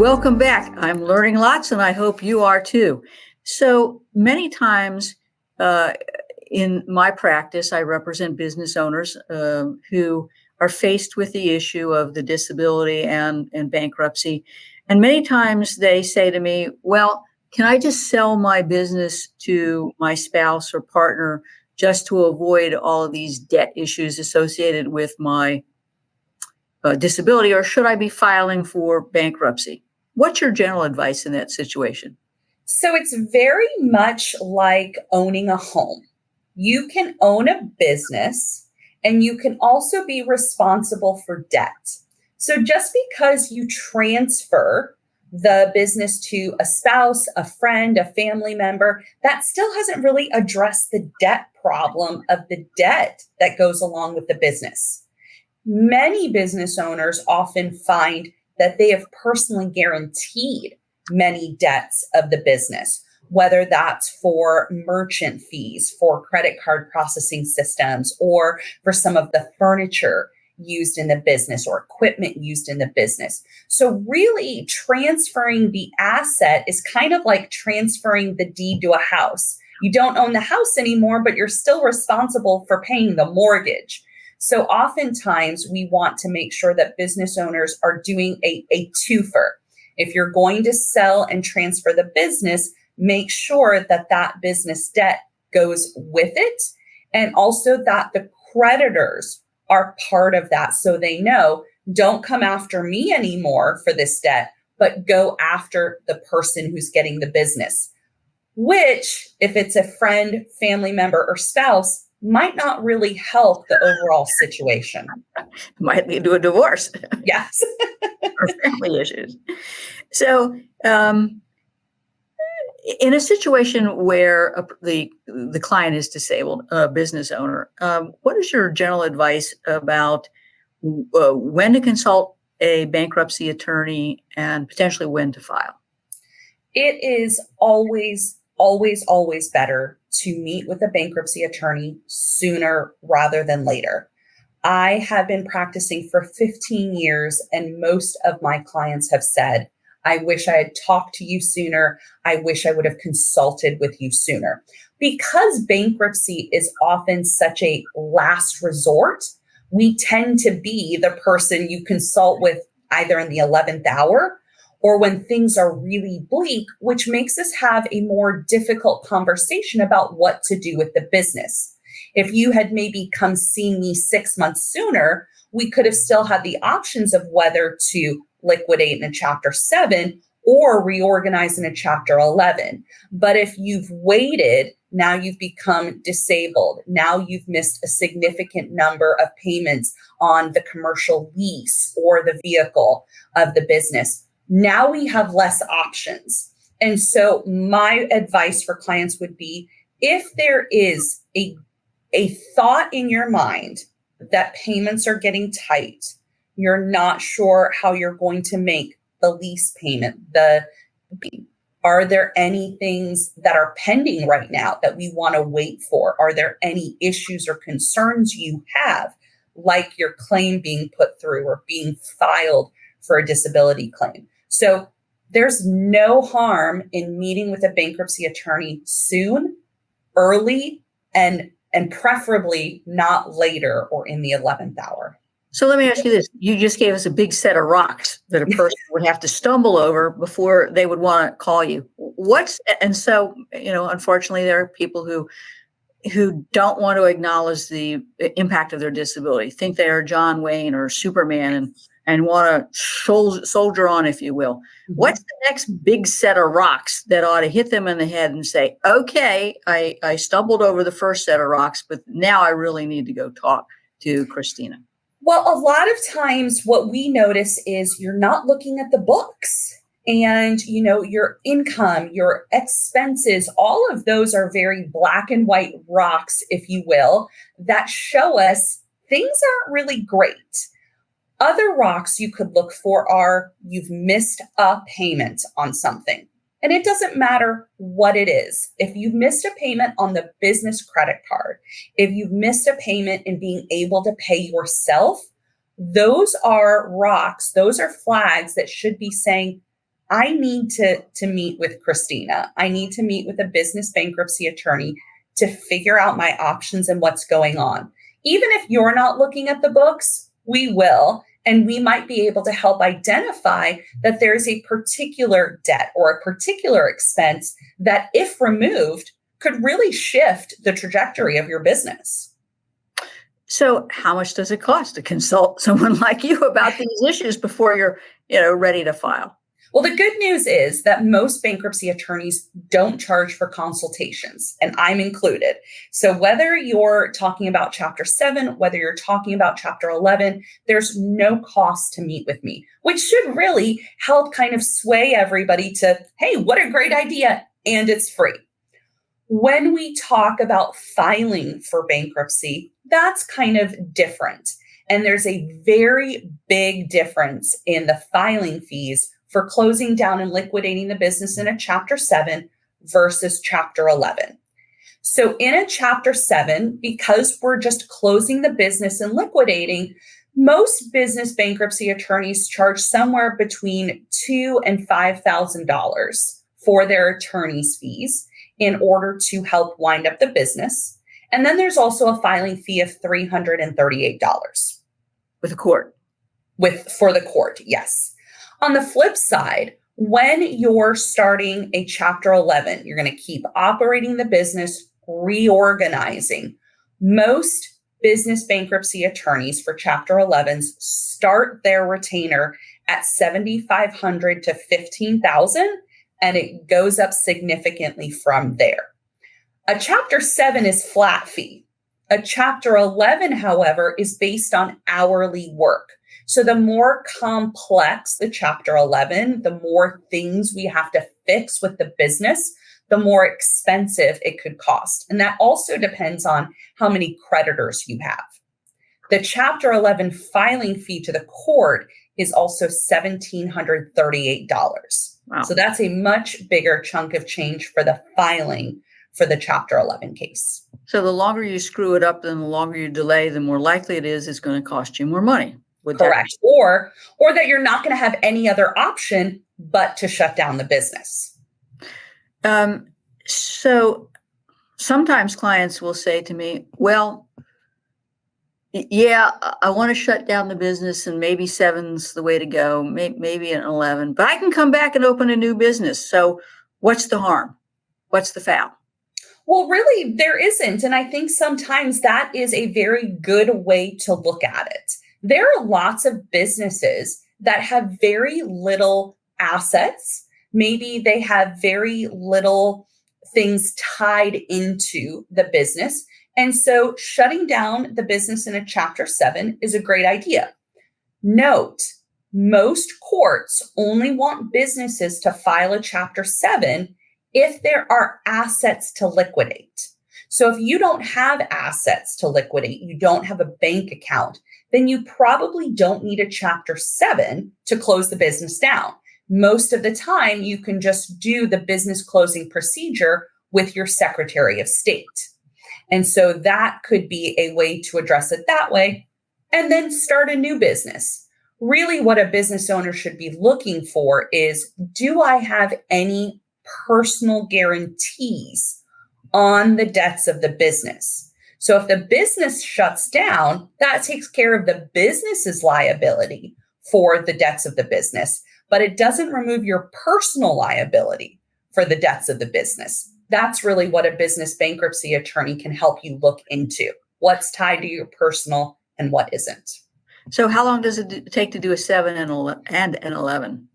Welcome back. I'm learning lots, and I hope you are too. So many times in my practice, I represent business owners who are faced with the issue of the disability and bankruptcy. And many times they say to me, well, can I just sell my business to my spouse or partner just to avoid all of these debt issues associated with my disability, or should I be filing for bankruptcy? What's your general advice in that situation? So it's very much like owning a home. You can own a business and you can also be responsible for debt. So just because you transfer the business to a spouse, a friend, a family member, that still hasn't really addressed the debt problem of the debt that goes along with the business. Many business owners often find that they have personally guaranteed many debts of the business, whether that's for merchant fees, for credit card processing systems, or for some of the furniture used in the business or equipment used in the business. So really transferring the asset is kind of like transferring the deed to a house. You don't own the house anymore, but you're still responsible for paying the mortgage. So oftentimes we want to make sure that business owners are doing a twofer. If you're going to sell and transfer the business, make sure that that business debt goes with it, and also that the creditors are part of that. So they know, don't come after me anymore for this debt, but go after the person who's getting the business, which if it's a friend, family member, or spouse, might not really help the overall situation. Might lead to a divorce. Yes. Or family issues. So in a situation where the client is disabled, a business owner, what is your general advice about when to consult a bankruptcy attorney and potentially when to file? It is always better to meet with a bankruptcy attorney sooner rather than later. I have been practicing for 15 years, and most of my clients have said, I wish I had talked to you sooner. I wish I would have consulted with you sooner. Because bankruptcy is often such a last resort, we tend to be the person you consult with either in the 11th hour or when things are really bleak, which makes us have a more difficult conversation about what to do with the business. If you had maybe come see me 6 months sooner, we could have still had the options of whether to liquidate in a Chapter 7 or reorganize in a Chapter 11. But if you've waited, now you've become disabled. Now you've missed a significant number of payments on the commercial lease or the vehicle of the business. Now we have less options. And so my advice for clients would be, if there is a thought in your mind that payments are getting tight, you're not sure how you're going to make the lease payment, are there any things that are pending right now that we want to wait for? Are there any issues or concerns you have, like your claim being put through or being filed for a disability claim? So there's no harm in meeting with a bankruptcy attorney soon, early, and preferably not later or in the 11th hour. So let me ask you this. You just gave us a big set of rocks that a person would have to stumble over before they would want to call you. And so, unfortunately, there are people who don't want to acknowledge the impact of their disability, think they are John Wayne or Superman and want to soldier on, if you will. Mm-hmm. What's the next big set of rocks that ought to hit them in the head and say, okay, I stumbled over the first set of rocks, but now I really need to go talk to Kristina? Well, a lot of times what we notice is you're not looking at the books, and, your income, your expenses, all of those are very black and white rocks, if you will, that show us things aren't really great. Other rocks you could look for are you've missed a payment on something. And it doesn't matter what it is. If you've missed a payment on the business credit card, if you've missed a payment in being able to pay yourself, those are rocks. Those are flags that should be saying, I need to meet with Kristina. I need to meet with a business bankruptcy attorney to figure out my options and what's going on. Even if you're not looking at the books, we will. And we might be able to help identify that there's a particular debt or a particular expense that, if removed, could really shift the trajectory of your business. So how much does it cost to consult someone like you about these issues before you're ready to file? Well, the good news is that most bankruptcy attorneys don't charge for consultations, and I'm included. So whether you're talking about Chapter 7, whether you're talking about Chapter 11, there's no cost to meet with me, which should really help kind of sway everybody to, hey, what a great idea, and it's free. When we talk about filing for bankruptcy, that's kind of different. And there's a very big difference in the filing fees for closing down and liquidating the business in a Chapter 7 versus Chapter 11. So in a Chapter 7, because we're just closing the business and liquidating, most business bankruptcy attorneys charge somewhere between $2,000 and $5,000 for their attorney's fees in order to help wind up the business. And then there's also a filing fee of $338. With the court? For the court, yes. On the flip side, when you're starting a Chapter 11, you're going to keep operating the business, reorganizing. Most business bankruptcy attorneys for Chapter 11s start their retainer at $7,500 to $15,000, and it goes up significantly from there. A Chapter 7 is flat fee. A Chapter 11, however, is based on hourly work. So the more complex the Chapter 11, the more things we have to fix with the business, the more expensive it could cost. And that also depends on how many creditors you have. The Chapter 11 filing fee to the court is also $1,738. Wow. So that's a much bigger chunk of change for the filing for the Chapter 11 case. So the longer you screw it up, then the longer you delay, the more likely it is it's going to cost you more money. Correct. Or that you're not going to have any other option but to shut down the business. So sometimes clients will say to me, well, yeah, I want to shut down the business and maybe 7's the way to go, maybe an 11, but I can come back and open a new business. So what's the harm? What's the foul? Well, really, there isn't. And I think sometimes that is a very good way to look at it. There are lots of businesses that have very little assets. Maybe they have very little things tied into the business. And so shutting down the business in a Chapter 7 is a great idea. Note, most courts only want businesses to file a Chapter 7 if there are assets to liquidate. So if you don't have assets to liquidate, you don't have a bank account, then you probably don't need a Chapter 7 to close the business down. Most of the time, you can just do the business closing procedure with your Secretary of State. And so that could be a way to address it that way, and then start a new business. Really, what a business owner should be looking for is, do I have any personal guarantees on the debts of the business? So if the business shuts down, that takes care of the business's liability for the debts of the business, but it doesn't remove your personal liability for the debts of the business. That's really what a business bankruptcy attorney can help you look into. What's tied to your personal and what isn't. So how long does it take to do a 7 and an 11?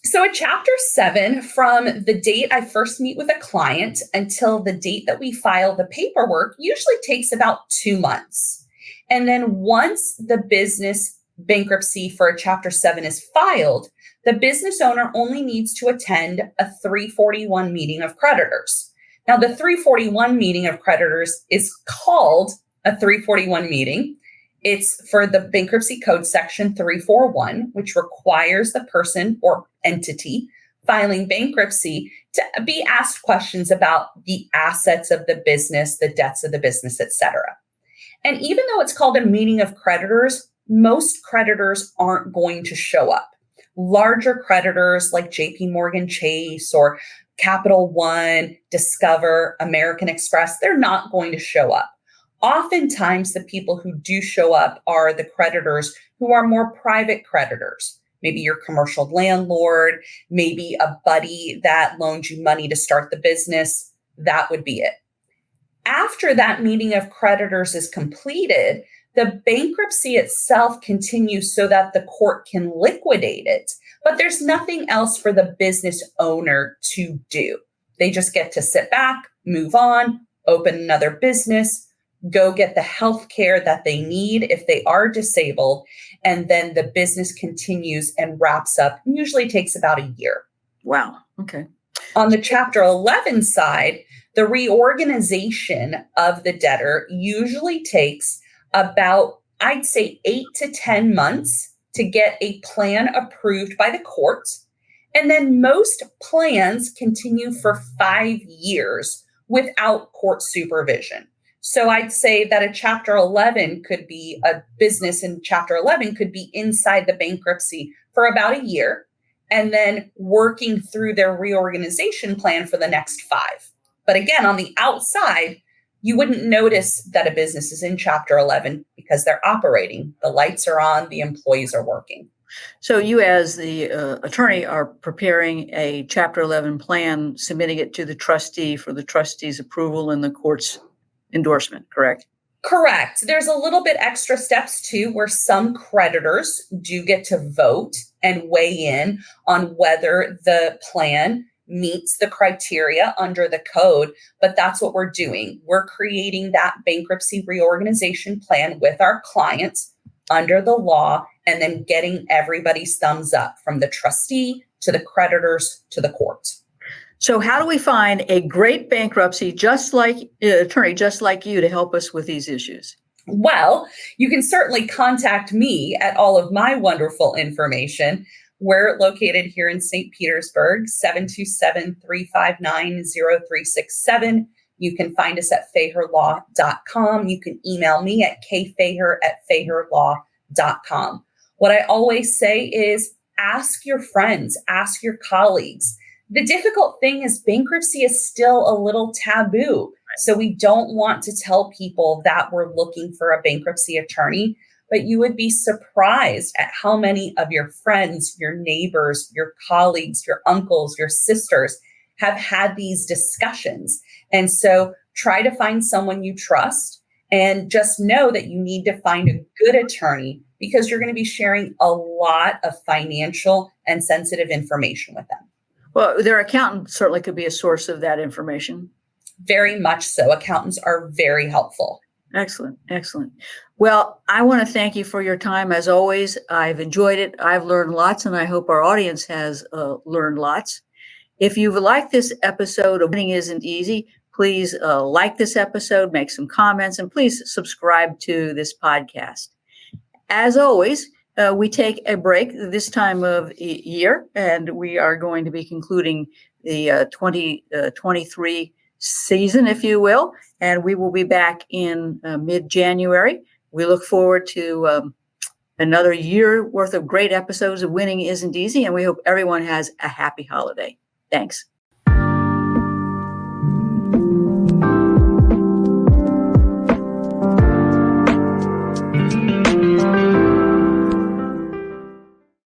So a Chapter 7, from the date I first meet with a client until the date that we file the paperwork, usually takes about 2 months. And then once the business bankruptcy for a Chapter 7 is filed, the business owner only needs to attend a 341 meeting of creditors. Now, the 341 meeting of creditors is called a 341 meeting. It's for the Bankruptcy Code Section 341, which requires the person or entity filing bankruptcy to be asked questions about the assets of the business, the debts of the business, et cetera. And even though it's called a meeting of creditors, most creditors aren't going to show up. Larger creditors like JP Morgan Chase or Capital One, Discover, American Express, they're not going to show up. Oftentimes, the people who do show up are the creditors who are more private creditors. Maybe your commercial landlord, maybe a buddy that loaned you money to start the business. That would be it. After that meeting of creditors is completed, the bankruptcy itself continues so that the court can liquidate it. But there's nothing else for the business owner to do. They just get to sit back, move on, open another business, go get the health care that they need if they are disabled, and then the business continues and wraps up. Usually takes about a year. Wow. Okay. On the Chapter 11 side, the reorganization of the debtor usually takes about, I'd say, 8 to 10 months to get a plan approved by the court. And then most plans continue for 5 years without court supervision. So I'd say that a Chapter 11 could be a business in Chapter 11 could be inside the bankruptcy for about a year and then working through their reorganization plan for the next 5. But again, on the outside, you wouldn't notice that a business is in Chapter 11 because they're operating. The lights are on, the employees are working. So you as the attorney are preparing a Chapter 11 plan, submitting it to the trustee for the trustee's approval and the court's endorsement, correct? Correct. There's a little bit extra steps too, where some creditors do get to vote and weigh in on whether the plan meets the criteria under the code, but that's what we're doing. We're creating that bankruptcy reorganization plan with our clients under the law and then getting everybody's thumbs up from the trustee to the creditors to the court. So how do we find a great bankruptcy attorney just like you to help us with these issues? Well, you can certainly contact me at all of my wonderful information. We're located here in St. Petersburg, 727-359-0367. You can find us at feherlaw.com. You can email me at kfeher@feherlaw.com. What I always say is ask your friends, ask your colleagues. The difficult thing is bankruptcy is still a little taboo. So we don't want to tell people that we're looking for a bankruptcy attorney, but you would be surprised at how many of your friends, your neighbors, your colleagues, your uncles, your sisters have had these discussions. And so try to find someone you trust and just know that you need to find a good attorney because you're going to be sharing a lot of financial and sensitive information with them. Well, their accountant certainly could be a source of that information. Very much so. Accountants are very helpful. Excellent. Excellent. Well, I want to thank you for your time. As always, I've enjoyed it. I've learned lots, and I hope our audience has learned lots. If you've liked this episode of Winning Isn't Easy, please like this episode, make some comments, and please subscribe to this podcast. As always, we take a break this time of year, and we are going to be concluding the 2023 season, if you will, and we will be back in mid-January. We look forward to another year worth of great episodes of Winning Isn't Easy, and we hope everyone has a happy holiday. Thanks.